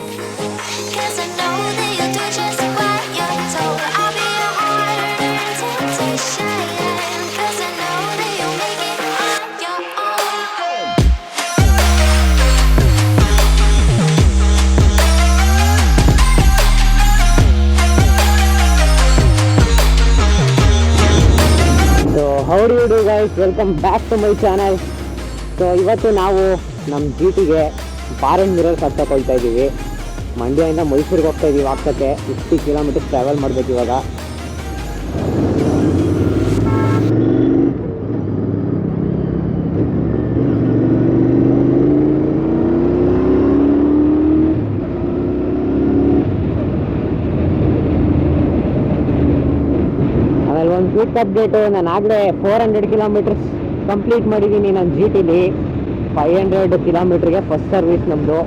'Cause I know that you'll do just what you're told. I'll be your harder temptation. 'Cause I know that you'll make it on your own. So how do you do guys, welcome back to my channel. So ಇವತ್ತು ನಾವು ನಮ್ಮ G ಟಿಗೆ bar and mirrors ಹತ್ತಕೊಳ್ತಾ ಇದ್ದೀವಿ. ಮಂಡ್ಯದಿಂದ ಮೈಸೂರಿಗೆ ಹೋಗ್ತಾ ಇದ್ದೀವಿ. ಆಗ್ತಕ್ಕೆ 50 kilometres travel ಮಾಡಬೇಕು ಇವಾಗ. ಆಮೇಲೆ ಒಂದು ಕ್ವಿಕ್ ಅಪ್ಡೇಟು, ನಾನು ಆಗಲೇ 400 ಕಿಲೋಮೀಟರ್ಸ್ ಕಂಪ್ಲೀಟ್ ಮಾಡಿದ್ದೀನಿ ನನ್ನ ಜಿ ಟಿಲಿ. 500 ಕಿಲೋಮೀಟ್ರಿಗೆ ಫಸ್ಟ್ ಸರ್ವಿಸ್ ನಮ್ಮದು.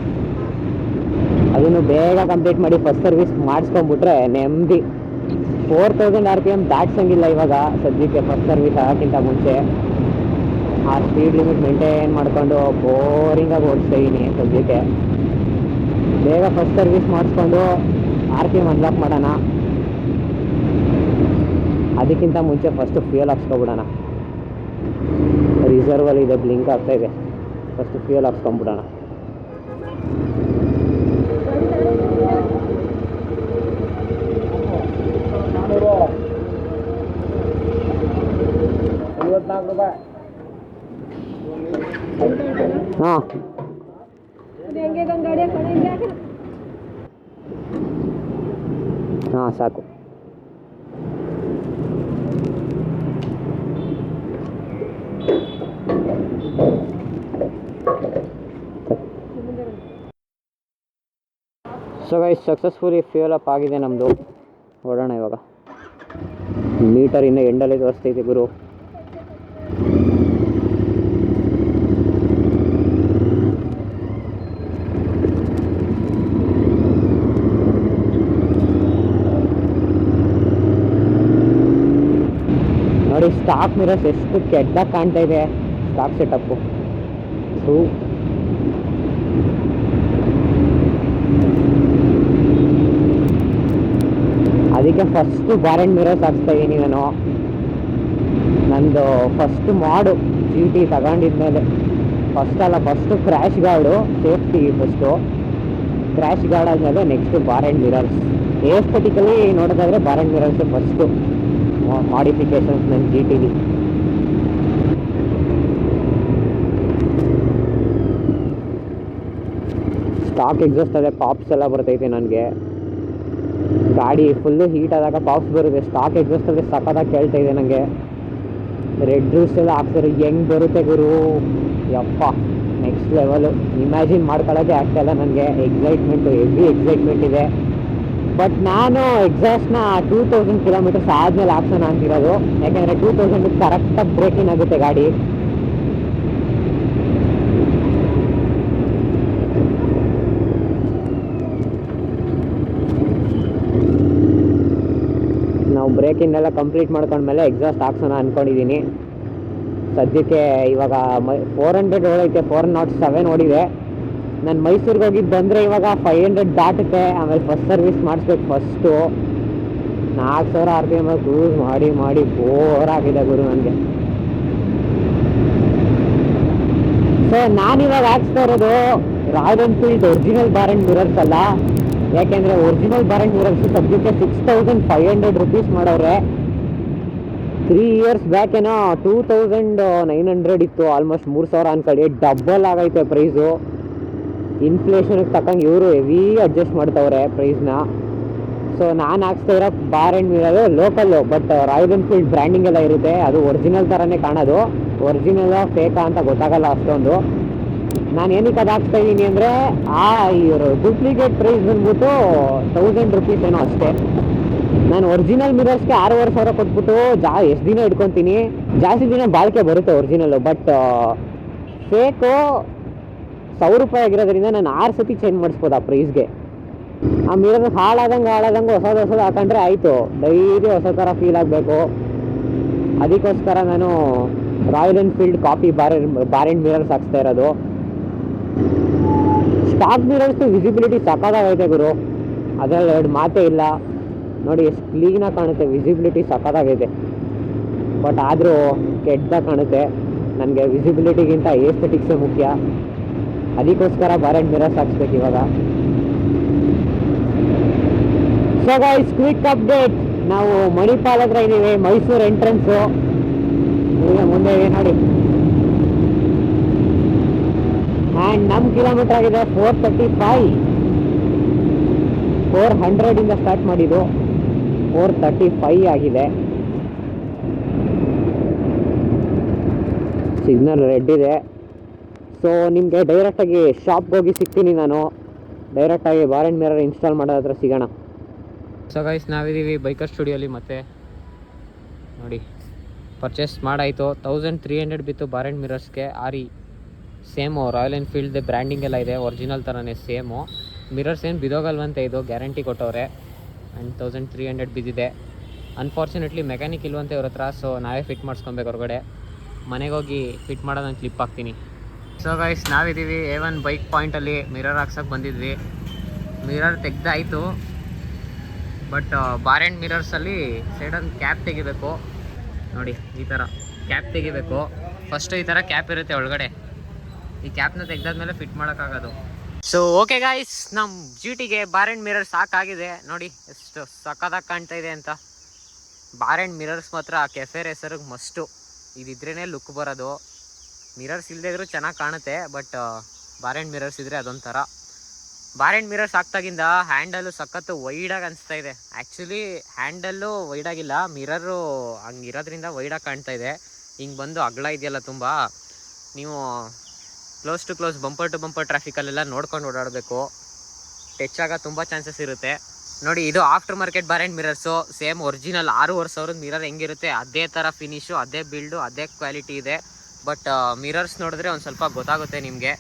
ಅದನ್ನು ಬೇಗ ಕಂಪ್ಲೀಟ್ ಮಾಡಿ ಫಸ್ಟ್ ಸರ್ವಿಸ್ ಮಾಡಿಸ್ಕೊಂಡ್ಬಿಟ್ರೆ ನೆಮ್ಮದಿ. 4000 RPM ದಾಟ್ಸಂಗಿಲ್ಲ ಇವಾಗ ಸದ್ಯಕ್ಕೆ, ಫಸ್ಟ್ ಸರ್ವಿಸ್ ಆಗೋಕ್ಕಿಂತ ಮುಂಚೆ. ಆ ಸ್ಪೀಡ್ ಲಿಮಿಟ್ ಮೇಂಟೈನ್ ಮಾಡಿಕೊಂಡು ಬೋರಿಂಗಾಗಿ ಓಡಿಸ್ತಾ ಇದ್ದೀನಿ ಸದ್ಯಕ್ಕೆ. ಬೇಗ ಫಸ್ಟ್ ಸರ್ವಿಸ್ ಮಾಡಿಸ್ಕೊಂಡು RPM ಅನ್ಲಾಕ್ ಮಾಡೋಣ. ಅದಕ್ಕಿಂತ ಮುಂಚೆ ಫಸ್ಟು ಫ್ಯೂಯಲ್ ಹಾಕ್ಸ್ಕೊಬಿಡೋಣ. ರಿಸರ್ವಲ್ಲಿ ಇದೆ, ಬ್ಲಿಂಕ್ ಆಗ್ತಾ ಇದೆ. ಫಸ್ಟು ಫ್ಯೂಯಲ್ ಹಾಕ್ಸ್ಕೊಂಬಿಡೋಣ. ಹಾಂ ಹಾಂ ಸಾಕು. So guys, successfully fuel up ಆಗಿದೆ ನಮ್ಮದು. ಹೊರಡೋಣ ಇವಾಗ. ಮೀಟರ್ ಇನ್ನೂ ಎಂಡಲ್ಲಿ ತೋರಿಸ್ತೈತೆ ಗುರು. ನೋಡಿ ಸ್ಟಾಕ್ ಮಿರರ್ಸ್ ಎಷ್ಟು ಕೆಟ್ಟದಾಗಿ ಕಾಣ್ತಾ ಇದೆ. ಸ್ಟಾಕ್ ಸೆಟಪ್ಪು ಅದಕ್ಕೆ ಫಸ್ಟು ಬಾರ್ ಆ್ಯಂಡ್ ಮಿರರ್ಸ್ ಹಾಕ್ಸ್ತಾ ಇದ್ದೀನಿ ನಾನು. ನಂದು ಫಸ್ಟ್ ಮಾಡು ಜಿ ಟಿ ತಗೊಂಡಿದ್ಮೇಲೆ, first crash guard safety. First crash guard ಆದಮೇಲೆ next bar and mirrors. Aesthetically ನೋಡೋದಾದರೆ bar and mirrors first modifications ನನ್ನ ಜಿ ಟಿಲಿ. ಸ್ಟಾಕ್ ಎಕ್ಸಾಸ್ಟಲ್ಲೇ ಪಾಪ್ಸ್ ಎಲ್ಲ ಬರ್ತೈತೆ ನನಗೆ. ಗಾಡಿ ಫುಲ್ಲು ಹೀಟ್ ಆದಾಗ ಪಾಪ್ಸ್ ಬರುತ್ತೆ. ಸ್ಟಾಕ್ ಎಕ್ಸಾಸ್ಟಲ್ಲಿ ಸಖತ್ತಾಗಿ ಕೇಳ್ತಾ ಇದೆ ನನಗೆ. ರೆಡ್ ಜ್ಯೂಸ್ ಎಲ್ಲ ಹಾಕ್ತಾರೆ, ಹೆಂಗೆ ಬರುತ್ತೆ ಗುರು ಯಪ್ಪ, ನೆಕ್ಸ್ಟ್ ಲೆವೆಲು. ಇಮ್ಯಾಜಿನ್ ಮಾಡ್ಕೊಳ್ಳೋಕ್ಕೆ ಆಗ್ತಾಯಿಲ್ಲ ನನಗೆ. ಎಕ್ಸೈಟ್ಮೆಂಟು, ಹೆವಿ ಎಕ್ಸೈಟ್ಮೆಂಟ್ ಇದೆ. ಬಟ್ ನಾನು ಎಕ್ಸಾಸ್ಟ್ನ 2000 ಕಿಲೋಮೀಟರ್ಸ್ ಆದಮೇಲೆ ಹಾಕ್ಸೋಣ ಅಂತಿರೋದು. ಯಾಕೆಂದರೆ 2000 ಕರೆಕ್ಟಾಗಿ ಬ್ರೇಕಿಂಗ್ ಆಗುತ್ತೆ ಗಾಡಿ. ನಾವು ಬ್ರೇಕಿಂಗ್ ಕಂಪ್ಲೀಟ್ ಮಾಡ್ಕೊಂಡ್ಮೇಲೆ ಎಕ್ಸಾಸ್ಟ್ ಹಾಕ್ಸೋಣ ಅಂದ್ಕೊಂಡಿದ್ದೀನಿ. ಸದ್ಯಕ್ಕೆ ಇವಾಗ 400 ಓಡೈತೆ, 407 ಓಡಿದೆ. ನಾನು ಮೈಸೂರಿಗೆ ಹೋಗಿದ್ದು ಬಂದರೆ ಇವಾಗ 500 ದಾಟುತ್ತೆ. ಆಮೇಲೆ ಫಸ್ಟ್ ಸರ್ವಿಸ್ ಮಾಡಿಸ್ಬೇಕು. ಫಸ್ಟು 4000 RPM ಕ್ರೂಸ್ ಮಾಡಿ ಮಾಡಿ ಬೋರ್ ಆಗಿದೆ ಗುರು ನನಗೆ. ಸೊ ನಾನಿವಾಗ ಹಾಕ್ಸ್ತಾ ಇರೋದು royal Enfield original bar and mirrors ಅಲ್ಲ. ಯಾಕೆಂದರೆ ಒರಿಜಿನಲ್ ಬಾರ್ ಆ್ಯಂಡ್ ಮಿರರ್ಸ್ ಸದ್ಯಕ್ಕೆ 6500 ರುಪೀಸ್ ಮಾಡವ್ರೆ. 3 ಇಯರ್ಸ್ ಬ್ಯಾಕ್ ಏನೋ 2900 ಇತ್ತು. ಆಲ್ಮೋಸ್ಟ್ 3000 ಅನ್ಕೊಳ್ಳಿ. ಡಬಲ್ ಆಗೈತೆ ಪ್ರೈಸು. ಇನ್ಫ್ಲೇಷನ್ಗೆ ತಕ್ಕಂಗೆ ಇವರು ಹೆವಿ ಅಡ್ಜಸ್ಟ್ ಮಾಡ್ತವ್ರೆ ಪ್ರೈಸ್ನ. ಸೊ ನಾನು ಹಾಕ್ಸ್ತಾ ಇರೋ bar and mirror local, but royal Enfield branding ಎಲ್ಲ ಇರುತ್ತೆ. ಅದು ಒರಿಜಿನಲ್ ಥರನೇ ಕಾಣೋದು. ಒರಿಜಿನಲ್ಲ ಫೇಕಾ ಅಂತ ಗೊತ್ತಾಗಲ್ಲ ಅಷ್ಟೊಂದು. ನಾನು ಏನಕ್ಕೆ ಅದು ಹಾಕ್ಸ್ತಾ ಇದ್ದೀನಿ ಅಂದರೆ, ಇವರು ಡೂಪ್ಲಿಕೇಟ್ ಪ್ರೈಸ್ ಬಂದ್ಬಿಟ್ಟು 1000 ರುಪೀಸ್ ಏನೋ ಅಷ್ಟೇ. ನಾನು ಒರಿಜಿನಲ್ ಮಿರರ್ಸ್ಗೆ 6500 ಕೊಟ್ಬಿಟ್ಟು ಎಷ್ಟು ದಿನ ಇಟ್ಕೊತೀನಿ. ಜಾಸ್ತಿ ದಿನ ಬಾಳಿಕೆ ಬರುತ್ತೆ ಒರಿಜಿನಲ್ಲು. ಬಟ್ ಫೇಕು 1000 ರೂಪಾಯಿ ಆಗಿರೋದ್ರಿಂದ ನಾನು 6 ಸತಿ ಚೇಂಜ್ ಮಾಡಿಸ್ಬೋದು ಆ ಪ್ರೈಸ್ಗೆ. ಆ ಮಿರರ್ ಹಾಳಾದಂಗೆ ಹೊಸದು ಹಾಕೊಂಡ್ರೆ ಆಯಿತು. ಡೈಲಿ ಹೊಸ ಥರ ಫೀಲ್ ಆಗಬೇಕು. ಅದಕ್ಕೋಸ್ಕರ ನಾನು Royal Enfield copy bar and mirrors ಹಾಕ್ಸ್ತಾ ಇರೋದು. ಸ್ಟಾಕ್ ಮಿರರ್ಸ್ ವಿಸಿಬಿಲಿಟಿ ಸಕ್ಕತ್ತಾಗೈತೆ ಗುರು, ಅದರಲ್ಲಿ ಎರಡು ಮಾತೇ ಇಲ್ಲ. ನೋಡಿ ಎಷ್ಟು ಕ್ಲೀನಾಗಿ ಕಾಣುತ್ತೆ, ವಿಸಿಬಿಲಿಟಿ ಸಕ್ಕತ್ತಾಗೈತೆ. ಬಟ್ ಆದರೂ ಕೆಟ್ಟದಾಗ ಕಾಣುತ್ತೆ. ನನಗೆ ವಿಸಿಬಿಲಿಟಿಗಿಂತ ಏಸ್ಥೆಟಿಕ್ಸೇ ಮುಖ್ಯ, ಅದಕ್ಕೋಸ್ಕರ ಬಾರೆಂಟ್ ಮಿರರ್ಸ್ ಹಾಕ್ಸ್ಬೇಕು ಇವಾಗ. ಸೊ ಗೈಸ್, ಕ್ವಿಕ್ ಅಪ್ಡೇಟ್, ನಾವು ಮಣಿಪಾಲ್ ಹತ್ರ ಇದ್ದೀವಿ, ಮೈಸೂರು ಎಂಟ್ರೆನ್ಸು. ಈಗ ಮುಂದೆ ನೋಡಿ, ಆ್ಯಂಡ್ ನಮ್ಮ ಕಿಲೋಮೀಟರ್ ಆಗಿದೆ 435. 400 ಸ್ಟಾರ್ಟ್ ಮಾಡಿದ್ದು, 435 ಆಗಿದೆ. ಸಿಗ್ನಲ್ ರೆಡ್ ಇದೆ. ಸೊ ನಿಮಗೆ ಡೈರೆಕ್ಟಾಗಿ ಶಾಪ್ಗೆ ಹೋಗಿ ಸಿಗ್ತೀನಿ ನಾನು. ಡೈರೆಕ್ಟಾಗಿ ಬಾರೆಂಟ್ ಮಿರರ್ ಇನ್ಸ್ಟಾಲ್ ಮಾಡೋದ್ರ ಹತ್ರ ಸಿಗೋಣ. ಸೊ ಗೈಸ್, ನಾವಿದ್ದೀವಿ ಬೈಕರ್ ಸ್ಟುಡಿಯೋಲಿ. ಮತ್ತೆ ನೋಡಿ, ಪರ್ಚೇಸ್ ಮಾಡಾಯಿತು. 1300 ಬಿತ್ತು ಬಾರೆಂಟ್ ಮಿರರ್ಸ್ಗೆ. ಆರಿ ಸೇಮು ರಾಯಲ್ ಎನ್ಫೀಲ್ಡ್ ಬ್ರ್ಯಾಂಡಿಂಗ್ ಎಲ್ಲ ಇದೆ, ಒರಿಜಿನಲ್ ಥರನೇ ಸೇಮು. ಮಿರರ್ಸ್ ಏನು ಬಿದೋಗಲ್ವಂತೆ, ಇದು ಗ್ಯಾರಂಟಿ ಕೊಟ್ಟವ್ರೆ. ಆ್ಯಂಡ್ 1300 ಬಿದ್ದಿದೆ. ಅನ್ಫಾರ್ಚುನೇಟ್ಲಿ ಮೆಕ್ಯಾನಿಕ್ ಇಲ್ವಂತೆ ಇವ್ರ ಹತ್ರ, ಸೊ ನಾವೇ ಫಿಟ್ ಮಾಡಿಸ್ಕೊಬೇಕು ಹೊರಗಡೆ. ಮನೆಗೆ ಹೋಗಿ ಫಿಟ್ ಮಾಡೋದನ್ನು ಕ್ಲಿಪ್ ಹಾಕ್ತೀನಿ. ಸೊ ಗೈಸ್, ನಾವಿದ್ದೀವಿ A1 ಬೈಕ್ ಪಾಯಿಂಟಲ್ಲಿ ಮಿರರ್ ಹಾಕ್ಸೋಕೆ ಬಂದಿದ್ವಿ. ಮಿರರ್ ತೆಗ್ದಾಯಿತು, ಬಟ್ ಬಾರೆಂಟ್ ಮಿರರ್ಸಲ್ಲಿ ಸೈಡೊಂದು ಕ್ಯಾಪ್ ತೆಗಿಬೇಕು. ನೋಡಿ, ಈ ಥರ ಕ್ಯಾಪ್ ತೆಗಿಬೇಕು. ಫಸ್ಟು ಈ ಥರ ಕ್ಯಾಪ್ ಇರುತ್ತೆ ಒಳಗಡೆ, ಈ ಕ್ಯಾಪ್ನ ತೆಗ್ದಾದ್ಮೇಲೆ ಫಿಟ್ ಮಾಡೋಕ್ಕಾಗೋದು. ಸೊ ಓಕೆ ಗಾಯ್ಸ್, ನಮ್ಮ GTಗೆ ಬಾರೆಂಟ್ ಮಿರರ್ಸ್ ಸಾಕಾಗಿದೆ. ನೋಡಿ ಎಷ್ಟು ಸಕ್ಕತ್ತಾಗಿ ಕಾಣ್ತಾ ಇದೆ ಅಂತ. ಬಾರೆಂಟ್ ಮಿರರ್ಸ್ ಮಾತ್ರ ಕೆಫೆ ರೇಸರ್ಗೆ ಮಸ್ಟು, ಇದಿದ್ರೇ ಲುಕ್ ಬರೋದು. ಮಿರರ್ಸ್ ಇಲ್ಲದೇ ಇದ್ರೂ ಚೆನ್ನಾಗಿ ಕಾಣುತ್ತೆ, ಬಟ್ ಬಾರೆಂಟ್ ಮಿರರ್ಸ್ ಇದ್ದರೆ ಅದೊಂಥರ. ಬಾರೆಂಟ್ ಮಿರರ್ಸ್ ಹಾಕ್ದಾಗಿಂದ ಹ್ಯಾಂಡಲ್ಲು ಸಖತ್ತು ವೈಡಾಗಿ ಅನಿಸ್ತಾ ಇದೆ. ಆ್ಯಕ್ಚುಲಿ ಹ್ಯಾಂಡಲ್ಲು ವೈಡಾಗಿಲ್ಲ, ಮಿರರು ಹಂಗಿರೋದ್ರಿಂದ ವೈಡಾಗಿ ಕಾಣ್ತಾ ಇದೆ. ಹಿಂಗೆ ಬಂದು ಅಗಲ ಇದೆಯಲ್ಲ ತುಂಬ, ನೀವು close to close bumper to bumper ಟ್ರಾಫಿಕಲ್ಲೆಲ್ಲ ನೋಡ್ಕೊಂಡು ಓಡಾಡಬೇಕು. ಟಚ್ ಆಗ ತುಂಬ ಚಾನ್ಸಸ್ ಇರುತ್ತೆ. ನೋಡಿ, ಇದು after market bar end mirrors. Same original 6,500 mirror ಹೆಂಗಿರುತ್ತೆ ಅದೇ ಥರ ಫಿನಿಶು, ಅದೇ ಬಿಲ್ಡು, ಅದೇ ಕ್ವಾಲಿಟಿ ಇದೆ. ಬಟ್ ಮಿರರ್ಸ್ ನೋಡಿದ್ರೆ ಒಂದು ಸ್ವಲ್ಪ ಗೊತ್ತಾಗುತ್ತೆ ನಿಮಗೆ.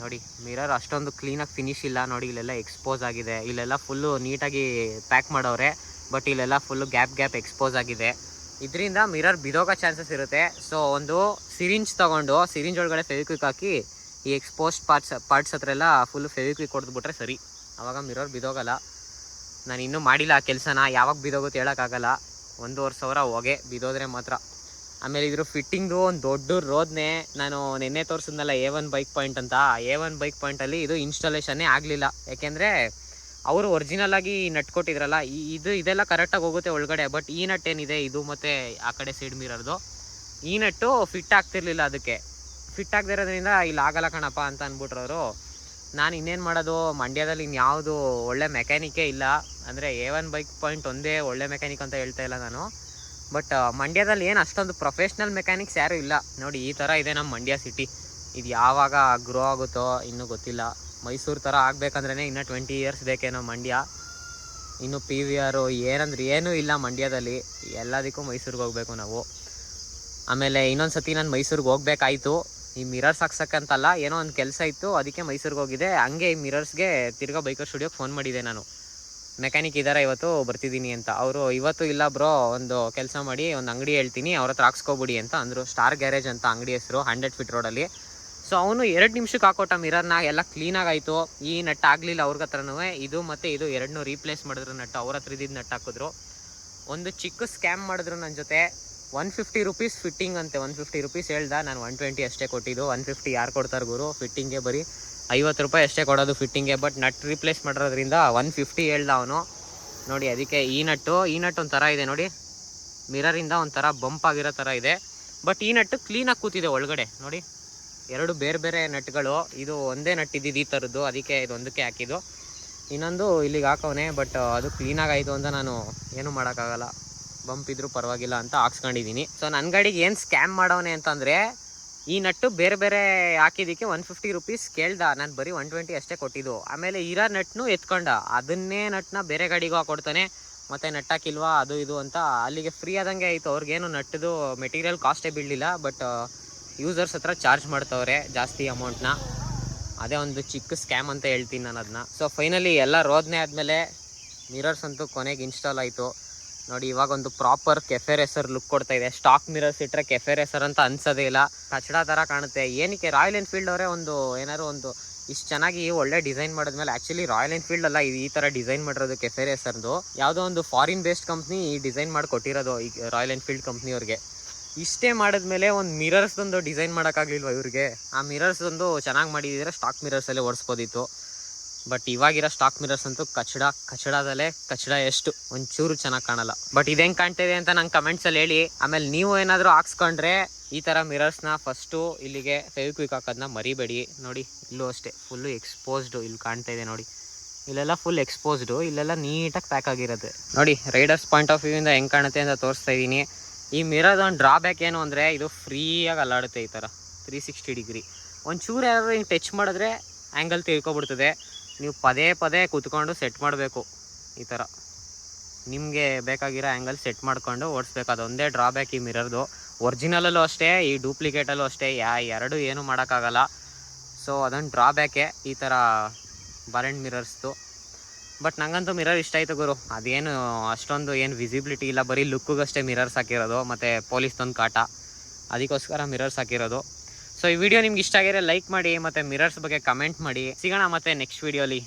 ನೋಡಿ, ಮಿರರ್ ಅಷ್ಟೊಂದು ಕ್ಲೀನಾಗಿ ಫಿನಿಶ್ ಇಲ್ಲ. ನೋಡಿ, ಇಲ್ಲೆಲ್ಲ ಎಕ್ಸ್ಪೋಸ್ ಆಗಿದೆ, ಇಲ್ಲೆಲ್ಲ ಫುಲ್ಲು ನೀಟಾಗಿ ಪ್ಯಾಕ್ ಮಾಡವ್ರೆ, ಬಟ್ ಇಲ್ಲೆಲ್ಲ ಫುಲ್ಲು ಗ್ಯಾಪ್ ಎಕ್ಸ್ಪೋಸ್ ಆಗಿದೆ. ಇದರಿಂದ ಮಿರರ್ ಬಿದೋಗೋ ಚಾನ್ಸಸ್ ಇರುತ್ತೆ. ಸೊ ಒಂದು ಸಿರಿಂಜ್ ತೊಗೊಂಡು ಸಿರಿಂಜ್ ಒಳಗಡೆ ಫೆವಿಕ್ವಿಕ್ ಹಾಕಿ ಈ ಎಕ್ಸ್ಪೋಸ್ಟ್ ಪಾರ್ಟ್ಸ್ ಹತ್ರ ಎಲ್ಲ ಫುಲ್ಲು ಫೆವಿಕ್ವಿಕ್ ಹೊಡೆದ್ಬಿಟ್ರೆ ಸರಿ, ಆವಾಗ ಮಿರರ್ ಬಿದೋಗಲ್ಲ. ನಾನು ಇನ್ನೂ ಮಾಡಿಲ್ಲ ಆ ಕೆಲಸನ, ಯಾವಾಗ ಬಿದೋಗುತ್ತೆ ಹೇಳೋಕ್ಕಾಗಲ್ಲ. 1,500 ಹೊಗೆ ಬಿದೋದ್ರೆ ಮಾತ್ರ. ಆಮೇಲೆ ಇದ್ರ ಫಿಟ್ಟಿಂಗು ಒಂದು ದೊಡ್ಡ ರೋದ್ನೆ. ನಾನು ನಿನ್ನೆ ತೋರಿಸಿದ್ನಲ್ಲ A1 ಬೈಕ್ ಪಾಯಿಂಟ್ ಅಂತ, A1 ಬೈಕ್ ಪಾಯಿಂಟಲ್ಲಿ ಇದು ಇನ್ಸ್ಟಾಲೇಷನ್ನೇ ಆಗಲಿಲ್ಲ. ಯಾಕೆಂದರೆ ಅವರು ಒರಿಜಿನಲಾಗಿ ನಟ್ ಕೊಟ್ಟಿದ್ರಲ್ಲ, ಇದೆಲ್ಲ ಕರೆಕ್ಟಾಗಿ ಹೋಗುತ್ತೆ ಒಳಗಡೆ. ಬಟ್ ಈ ನಟ್ ಏನಿದೆ ಇದು ಮತ್ತು ಆ ಕಡೆ ಸೈಡ್ ಮಿರರ್ದು, ಈ ನಟ್ಟು ಫಿಟ್ ಆಗ್ತಿರ್ಲಿಲ್ಲ. ಅದಕ್ಕೆ ಫಿಟ್ ಆಗದಿರೋದ್ರಿಂದ ಇಲ್ಲಿ ಆಗಲ್ಲ ಕಣಪ್ಪ ಅಂತ ಅಂದ್ಬಿಟ್ರವರು. ನಾನು ಇನ್ನೇನು ಮಾಡೋದು, ಮಂಡ್ಯದಲ್ಲಿ ಇನ್ಯಾವುದು ಒಳ್ಳೆ ಮೆಕ್ಯಾನಿಕೇ ಇಲ್ಲ. ಅಂದರೆ A1 ಬೈಕ್ ಪಾಯಿಂಟ್ ಒಂದೇ ಒಳ್ಳೆ ಮೆಕ್ಯಾನಿಕ್ ಅಂತ ಹೇಳ್ತಾ ಇಲ್ಲ ನಾನು, ಬಟ್ ಮಂಡ್ಯದಲ್ಲಿ ಏನು ಅಷ್ಟೊಂದು ಪ್ರೊಫೆಷ್ನಲ್ ಮೆಕ್ಯಾನಿಕ್ಸ್ ಯಾರೂ ಇಲ್ಲ. ನೋಡಿ, ಈ ಥರ ಇದೆ ನಮ್ಮ ಮಂಡ್ಯ ಸಿಟಿ. ಇದು ಯಾವಾಗ ಗ್ರೋ ಆಗುತ್ತೋ ಇನ್ನೂ ಗೊತ್ತಿಲ್ಲ. ಮೈಸೂರು ಥರ ಆಗಬೇಕಂದ್ರೆ ಇನ್ನೂ 20 ಇಯರ್ಸ್ ಬೇಕೇನೋ ಮಂಡ್ಯ. ಇನ್ನು PVR ಏನಂದ್ರೆ ಏನೂ ಇಲ್ಲ ಮಂಡ್ಯದಲ್ಲಿ, ಎಲ್ಲದಕ್ಕೂ ಮೈಸೂರಿಗೆ ಹೋಗಬೇಕು ನಾವು. ಆಮೇಲೆ ಇನ್ನೊಂದು ಸತಿ ನಾನು ಮೈಸೂರಿಗೆ ಹೋಗ್ಬೇಕಾಯ್ತು, ಈ ಮಿರರ್ಸ್ ಹಾಕ್ಸಕ್ಕಂತಲ್ಲ, ಏನೋ ಒಂದು ಕೆಲಸ ಇತ್ತು, ಅದಕ್ಕೆ ಮೈಸೂರಿಗೆ ಹೋಗಿದ್ದೆ. ಹಂಗೆ ಈ ಮಿರರ್ಸ್ಗೆ ತಿರ್ಗಾ ಬೈಕರ್ ಸ್ಟುಡಿಯೋಗೆ ಫೋನ್ ಮಾಡಿದೆ ನಾನು, ಮೆಕ್ಯಾನಿಕ್ ಇದ್ದಾರೆ ಇವತ್ತು ಬರ್ತಿದ್ದೀನಿ ಅಂತ. ಅವರು ಇವತ್ತು ಇಲ್ಲ ಬ್ರೋ, ಒಂದು ಕೆಲಸ ಮಾಡಿ ಒಂದು ಅಂಗಡಿ ಹೇಳ್ತೀನಿ, ಅವ್ರ ಹತ್ರ ಹಾಕ್ಸ್ಕೊಬಿಡಿ ಅಂತ ಅಂದರು. ಸ್ಟಾರ್ ಗ್ಯಾರೇಜ್ ಅಂತ ಅಂಗಡಿ ಹೆಸರು, 100 ಫೀಟ್ ರೋಡಲ್ಲಿ. ಸೊ ಅವನು 2 ನಿಮಿಷಕ್ಕೆ ಹಾಕೋಟ ಮಿರರ್ನ, ಎಲ್ಲ ಕ್ಲೀನಾಗಾಯಿತು. ಈ ನಟ್ ಆಗಲಿಲ್ಲ ಅವ್ರ ಹತ್ರನೂ. ಇದು ಮತ್ತು ಇದು 2 ರೀಪ್ಲೇಸ್ ಮಾಡಿದ್ರು ನಟ್ಟು, ಅವ್ರ ಹತ್ರ ಇದ್ದಿದ್ದು ನಟ್ ಹಾಕಿದ್ರು. ಒಂದು ಚಿಕ್ಕ ಸ್ಕ್ಯಾಮ್ ಮಾಡಿದ್ರು ನನ್ನ ಜೊತೆ. 150 ರೂಪೀಸ್ ಫಿಟ್ಟಿಂಗ್ ಅಂತೆ, 150 ರೂಪೀಸ್ ಹೇಳ್ದ. ನಾನು 120 ಅಷ್ಟೇ ಕೊಟ್ಟಿದ್ದು. 150 ಯಾರು ಕೊಡ್ತಾರೆ ಗುರು ಫಿಟ್ಟಿಂಗ್ಗೆ? ಬರೀ 50 ರೂಪಾಯಿ ಅಷ್ಟೇ ಕೊಡೋದು ಫಿಟ್ಟಿಂಗೆ. ಬಟ್ ನಟ್ ರಿಪ್ಲೇಸ್ ಮಾಡಿರೋದ್ರಿಂದ 150 ಹೇಳ್ದ ಅವನು. ನೋಡಿ, ಅದಕ್ಕೆ ಈ ನಟ್ಟು ಒಂಥರ ಇದೆ ನೋಡಿ, ಮಿರರಿಂದ ಒಂಥರ ಬಂಪ್ ಆಗಿರೋ ಥರ ಇದೆ. ಬಟ್ ಈ ನಟ್ಟು ಕ್ಲೀನಾಗಿ ಕೂತಿದೆ ಒಳಗಡೆ. ನೋಡಿ, 2 ಬೇರೆ ಬೇರೆ ನಟ್ಗಳು, ಇದು ಒಂದೇ ನಟ್ ಇದ್ದಿದ್ದು ಈ ಥರದ್ದು, ಅದಕ್ಕೆ ಇದು ಒಂದಕ್ಕೆ ಹಾಕಿದ್ದು. ಇನ್ನೊಂದು ಇಲ್ಲಿಗೆ ಹಾಕವನೆ, ಬಟ್ ಅದು ಕ್ಲೀನಾಗಾಯಿತು ಅಂತ ನಾನು ಏನೂ ಮಾಡೋಕ್ಕಾಗಲ್ಲ, ಬಂಪ್ ಇದ್ರೂ ಪರವಾಗಿಲ್ಲ ಅಂತ ಹಾಕ್ಸ್ಕೊಂಡಿದ್ದೀನಿ. ಸೊ ನನ್ನ ಗಾಡಿಗೆ ಏನು ಸ್ಕ್ಯಾಮ್ ಮಾಡವನೆ ಅಂತಂದರೆ, ಈ ನಟ್ಟು ಬೇರೆ ಬೇರೆ ಹಾಕಿದ್ದಕ್ಕೆ 150 ರೂಪೀಸ್ ಕೇಳ್ದ. ನಾನು ಬರೀ 120 ಅಷ್ಟೇ ಕೊಟ್ಟಿದ್ದು. ಆಮೇಲೆ ಇರೋ ನಟ್ನು ಎತ್ಕೊಂಡ, ಅದನ್ನೇ ನಟ್ನ ಬೇರೆ ಗಾಡಿಗೂ ಹಾಕೊಡ್ತಾನೆ. ಮತ್ತು ನಟ್ ಹಾಕಿಲ್ವಾ ಅದು ಇದು ಅಂತ ಅಲ್ಲಿಗೆ ಫ್ರೀ ಆದಂಗೆ ಆಯಿತು. ಅವ್ರಿಗೇನು ನಟ್ಟದು ಮೆಟೀರಿಯಲ್ ಕಾಸ್ಟೇ ಬೀಳಲಿಲ್ಲ, ಬಟ್ ಯೂಸರ್ಸ್ ಹತ್ರ ಚಾರ್ಜ್ ಮಾಡ್ತವ್ರೆ ಜಾಸ್ತಿ ಅಮೌಂಟ್ನ. ಅದೇ ಒಂದು ಚಿಕ್ಕ ಸ್ಕ್ಯಾಮ್ ಅಂತ ಹೇಳ್ತೀನಿ ನಾನು ಅದನ್ನ. ಸೊ ಫೈನಲಿ ಎಲ್ಲ ರೋದನೆ ಆದಮೇಲೆ ಮಿರರ್ಸ್ ಅಂತೂ ಕೊನೆಗೆ ಇನ್ಸ್ಟಾಲ್ ಆಯಿತು. ನೋಡಿ, ಇವಾಗ ಒಂದು ಪ್ರಾಪರ್ ಕೆಫೆ ರೇಸರ್ ಲುಕ್ ಕೊಡ್ತಾ ಇದೆ. ಸ್ಟಾಕ್ ಮಿರರ್ಸ್ ಇಟ್ಟರೆ ಕೆಫೆ ರೇಸರ್ ಅಂತ ಅನ್ಸೋದೇ ಇಲ್ಲ, ಕಚಡ ಥರ ಕಾಣುತ್ತೆ. ಏನಕ್ಕೆ ರಾಯಲ್ ಎನ್ಫೀಲ್ಡ್ ಅವರೇ ಒಂದು ಏನಾದ್ರು ಒಂದು ಇಷ್ಟು ಚೆನ್ನಾಗಿ ಒಳ್ಳೆ ಡಿಸೈನ್ ಮಾಡಿದ್ಮೇಲೆ ಆ್ಯಕ್ಚುಲಿ ರಾಯಲ್ ಎನ್ಫೀಲ್ಡ್ ಅಲ್ಲ ಇದು ಈ ಥರ ಡಿಸೈನ್ ಮಾಡಿರೋದು ಕೆಫೆರೇಸರ್ದು ಯಾವುದೋ ಒಂದು ಫಾರಿನ್ ಬೇಸ್ಡ್ ಕಂಪ್ನಿ ಡಿಸೈನ್ ಮಾಡಿ ಕೊಟ್ಟಿರೋದು ಈಗ ರಾಯಲ್ ಎನ್ಫೀಲ್ಡ್ ಕಂಪ್ನಿಯವ್ರಿಗೆ. ಇಷ್ಟೇ ಮಾಡಿದ್ಮೇಲೆ ಒಂದು ಮಿರರ್ಸ್ದೊಂದು ಡಿಸೈನ್ ಮಾಡೋಕ್ಕಾಗಲಿಲ್ವ ಇವ್ರಿಗೆ? ಆ ಮಿರರ್ಸೊಂದು ಚೆನ್ನಾಗಿ ಮಾಡಿದ್ರೆ ಸ್ಟಾಕ್ ಮಿರರ್ಸಲ್ಲೇ ಓಡಿಸ್ಬೋದಿತ್ತು. ಬಟ್ ಇವಾಗಿರೋ ಸ್ಟಾಕ್ ಮಿರರ್ಸ್ ಅಂತೂ ಕಚಡದಲ್ಲೇ ಕಚಡ ಎಷ್ಟು ಒಂಚೂರು ಚೆನ್ನಾಗಿ ಕಾಣಲ್ಲ. ಬಟ್ ಇದು ಹೆಂಗೆ ಕಾಣ್ತಿದೆ ಅಂತ ನಂಗೆ ಕಮೆಂಟ್ಸಲ್ಲಿ ಹೇಳಿ. ಆಮೇಲೆ ನೀವು ಏನಾದರೂ ಹಾಕ್ಸ್ಕೊಂಡ್ರೆ ಈ ಥರ ಮಿರರ್ಸ್ನ ಫಸ್ಟು ಇಲ್ಲಿಗೆ ಫೆವಿಕ್ವಿಕ್ ಹಾಕೋದನ್ನ ಮರಿಬೇಡಿ. ನೋಡಿ ಇಲ್ಲೂ ಅಷ್ಟೇ ಫುಲ್ಲು ಎಕ್ಸ್ಪೋಸ್ಡು ಇಲ್ಲಿ ಕಾಣ್ತಾ ಇದೆ ನೋಡಿ, ಇಲ್ಲೆಲ್ಲ ಫುಲ್ ಎಕ್ಸ್ಪೋಸ್ಡು, ಇಲ್ಲೆಲ್ಲ ನೀಟಾಗಿ ಪ್ಯಾಕ್ ಆಗಿರುತ್ತೆ ನೋಡಿ. ರೈಡರ್ಸ್ ಪಾಯಿಂಟ್ ಆಫ್ ವ್ಯೂಯಿಂದ ಹೆಂಗೆ ಕಾಣುತ್ತೆ ಅಂತ ತೋರಿಸ್ತಾ ಇದ್ದೀನಿ. ಈ ಮಿರರ್ದು ಒಂದು ಡ್ರಾಬ್ಯಾಕ್ ಏನು ಅಂದರೆ ಇದು ಫ್ರೀಯಾಗಿ ಅಲ್ಲಾಡುತ್ತೆ ಈ ಥರ 360 ಡಿಗ್ರಿ. ಒಂಚೂರು ಯಾರು ಹಿಂಗೆ ಟಚ್ ಮಾಡಿದ್ರೆ ಆ್ಯಂಗಲ್ ತಿಳ್ಕೊಬಿಡ್ತದೆ. ನೀವು ಪದೇ ಪದೇ ಕೂತ್ಕೊಂಡು ಸೆಟ್ ಮಾಡಬೇಕು ಈ ಥರ, ನಿಮಗೆ ಬೇಕಾಗಿರೋ ಆ್ಯಂಗಲ್ ಸೆಟ್ ಮಾಡಿಕೊಂಡು ಓಡಿಸ್ಬೇಕು. ಅದೊಂದೇ ಡ್ರಾಬ್ಯಾಕ್ ಈ ಮಿರರ್ದು. ಒರಿಜಿನಲಲ್ಲೂ ಅಷ್ಟೇ, ಈ ಡೂಪ್ಲಿಕೇಟಲ್ಲೂ ಅಷ್ಟೇ, ಎರಡು ಏನೂ ಮಾಡೋಕ್ಕಾಗಲ್ಲ. ಸೊ ಅದೊಂದು ಡ್ರಾಬ್ಯಾಕೆ ಈ ಥರ ಬಾರೆಂಡ್ ಮಿರರ್ಸ್ದು. ಬಟ್ ನಂಗಂತೂ ಮಿರರ್ ಇಷ್ಟ ಆಯಿತು ಗುರು. ಅದೇನು ಅಷ್ಟೊಂದು ಏನು ವಿಸಿಬಿಲಿಟಿ ಇಲ್ಲ, ಬರೀ ಲುಕ್ಕಿಗಷ್ಟೇ ಮಿರರ್ಸ್ ಹಾಕಿರೋದು, ಮತ್ತು ಪೊಲೀಸ್ದೊಂದು ಕಾಟ, ಅದಕ್ಕೋಸ್ಕರ ಮಿರರ್ಸ್ ಹಾಕಿರೋದು. ಸೊ ಈ ವಿಡಿಯೋ ನಿಮ್ಗೆ ಇಷ್ಟ ಆಗಿದ್ರೆ ಲೈಕ್ ಮಾಡಿ, ಮತ್ತು ಮಿರರ್ಸ್ ಬಗ್ಗೆ ಕಮೆಂಟ್ ಮಾಡಿ. ಸಿಗೋಣ ಮತ್ತೆ ನೆಕ್ಸ್ಟ್ ವಿಡಿಯೋಲಿ.